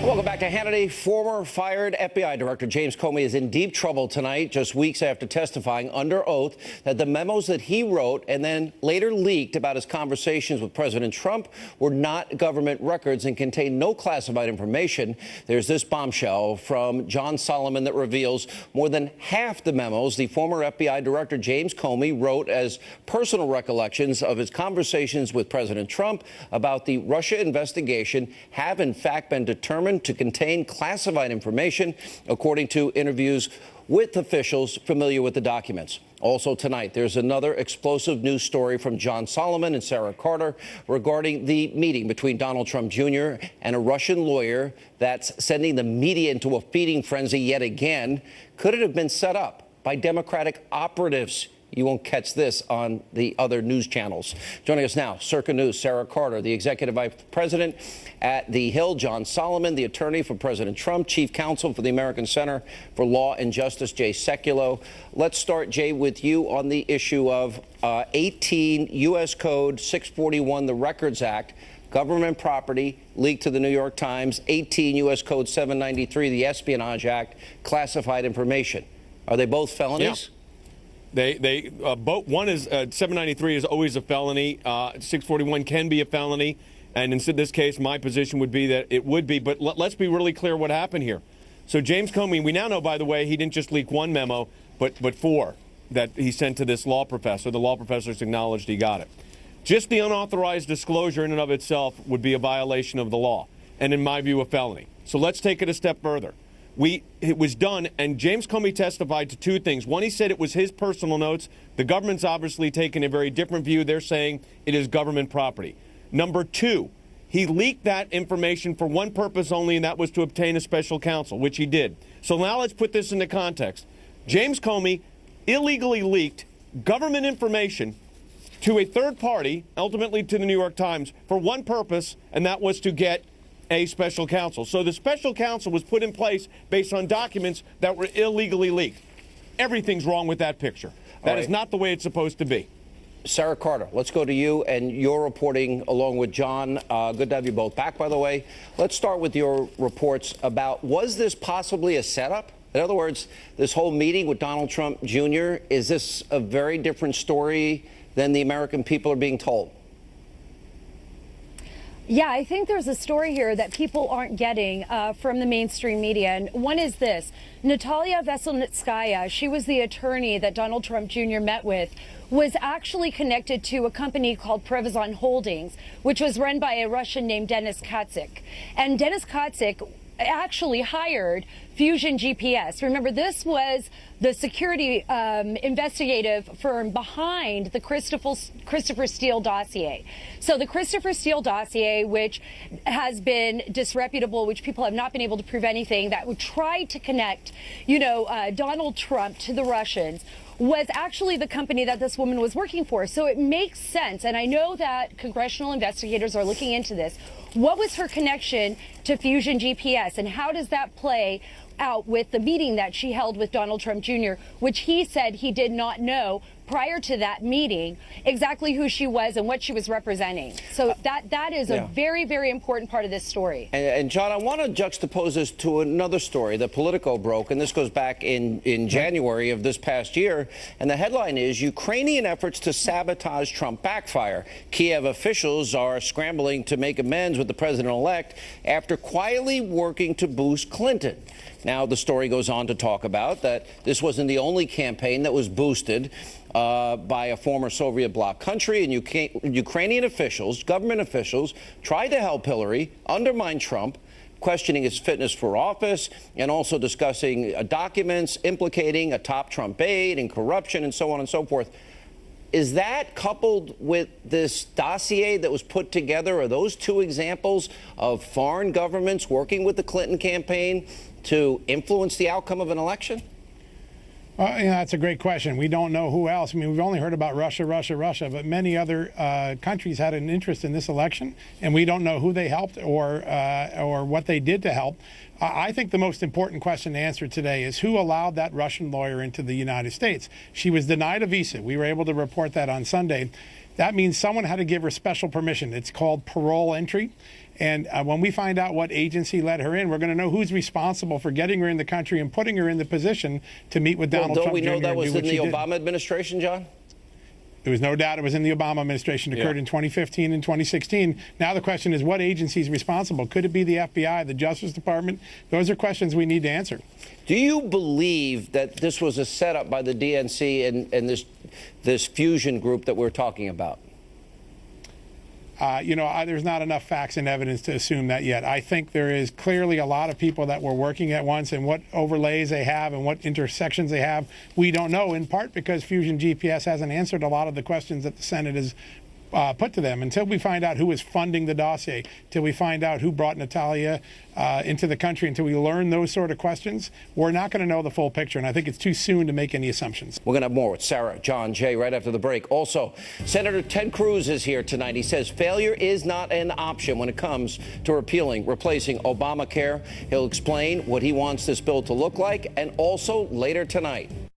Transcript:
Welcome back to Hannity. Former fired FBI Director James Comey is in deep trouble tonight, just weeks after testifying under oath that the memos that he wrote and then later leaked about his conversations with President Trump were not government records and contained no classified information. There's this bombshell from John Solomon that reveals more than half the memos the former FBI Director James Comey wrote as personal recollections of his conversations with President Trump about the Russia investigation have in fact been determined to contain classified information, according to interviews with officials familiar with the documents. Also tonight, there's another explosive news story from John Solomon and Sarah Carter regarding the meeting between Donald Trump Jr. and a Russian lawyer that's sending the media into a feeding frenzy yet again. Could it have been set up by Democratic operatives? You won't catch this on the other news channels. Joining us now, Circa News, Sarah Carter, the Executive Vice President at The Hill, John Solomon, the attorney for President Trump, Chief Counsel for the American Center for Law and Justice, Jay Sekulow. Let's start, Jay, with you on the issue of 18 U.S. Code 641, the Records Act, government property leaked to the New York Times, 18 U.S. Code 793, the Espionage Act, classified information. Are they both felonies? Yeah. They both. One is 793 is always a felony. 641 can be a felony, and in this case, my position would be that it would be. But let's be really clear what happened here. So James Comey, we now know, by the way, he didn't just leak one memo, but four that he sent to this law professor. The law professor's acknowledged he got it. Just the unauthorized disclosure in and of itself would be a violation of the law, and in my view, a felony. So let's take it a step further. It was done, and James Comey testified to two things. One, he said it was his personal notes. The government's obviously taken a very different view. They're saying it is government property. Number two, he leaked that information for one purpose only, and that was to obtain a special counsel, which he did. So now let's put this into context. James Comey illegally leaked government information to a third party, ultimately to the New York Times, for one purpose, and that was to get a special counsel. So the special counsel was put in place based on documents that were illegally leaked. Everything's wrong with that picture. That is not the way it's supposed to be. Sarah Carter, let's go to you and your reporting along with John. Good to have you both back, by the way. Let's start with your reports about, was this possibly a setup? In other words, this whole meeting with Donald Trump Jr., is this a very different story than the American people are being told? Yeah, I think there's a story here that people aren't getting from the mainstream media. And one is this. Natalia Veselnitskaya, she was the attorney that Donald Trump Jr. met with, was actually connected to a company called Prevazon Holdings, which was run by a Russian named Denis Katsyk. And Denis Katsyk actually hired Fusion GPS. Remember, this was the security investigative firm behind the Christopher Steele dossier. So the Christopher Steele dossier, which has been disreputable, which people have not been able to prove anything, that would try to connect, Donald Trump to the Russians, was actually the company that this woman was working for. So it makes sense. And I know that congressional investigators are looking into this. What was her connection to Fusion GPS, and how does that play out with the meeting that she held with Donald Trump Jr., which he said he did not know prior to that meeting exactly who she was and what she was representing. So that is a very, very important part of this story. And John, I want to juxtapose this to another story that Politico broke, and this goes back in January of this past year. And the headline is, Ukrainian efforts to sabotage Trump backfire. Kiev officials are scrambling to make amends with the president-elect after quietly working to boost Clinton. Now, the story goes on to talk about that this wasn't the only campaign that was boosted by a former Soviet bloc country, and Ukrainian officials, government officials, tried to help Hillary undermine Trump, questioning his fitness for office, and also discussing documents implicating a top Trump aide and corruption and so on and so forth. Is that coupled with this dossier that was put together? Are those two examples of foreign governments working with the Clinton campaign to influence the outcome of an election? That's a great question. We don't know who else. I mean, we've only heard about Russia, but many other countries had an interest in this election, and we don't know who they helped or what they did to help. I think the most important question to answer today is who allowed that Russian lawyer into the United States. She was denied a visa. We were able to report that on Sunday. That means someone had to give her special permission. It's called parole entry. And when we find out what agency let her in, we're going to know who's responsible for getting her in the country and putting her in the position to meet with Donald Trump. Don't we know Jr. that and was do in what the she did. Obama administration, John? There was no doubt it was in the Obama administration. It occurred in 2015 and 2016. Now the question is, what agency is responsible? Could it be the FBI, the Justice Department? Those are questions we need to answer. Do you believe that this was a setup by the DNC and this fusion group that we're talking about? There's not enough facts and evidence to assume that yet. I think there is clearly a lot of people that were working at once, and what overlays they have and what intersections they have, we don't know, in part because Fusion GPS hasn't answered a lot of the questions that the Senate has put to them. Until we find out who is funding the dossier, until we find out who brought Natalia into the country, until we learn those sort of questions, we're not going to know the full picture. And I think it's too soon to make any assumptions. We're going to have more with Sarah, John, Jay right after the break. Also, Senator Ted Cruz is here tonight. He says failure is not an option when it comes to replacing Obamacare. He'll explain what he wants this bill to look like, and also later tonight.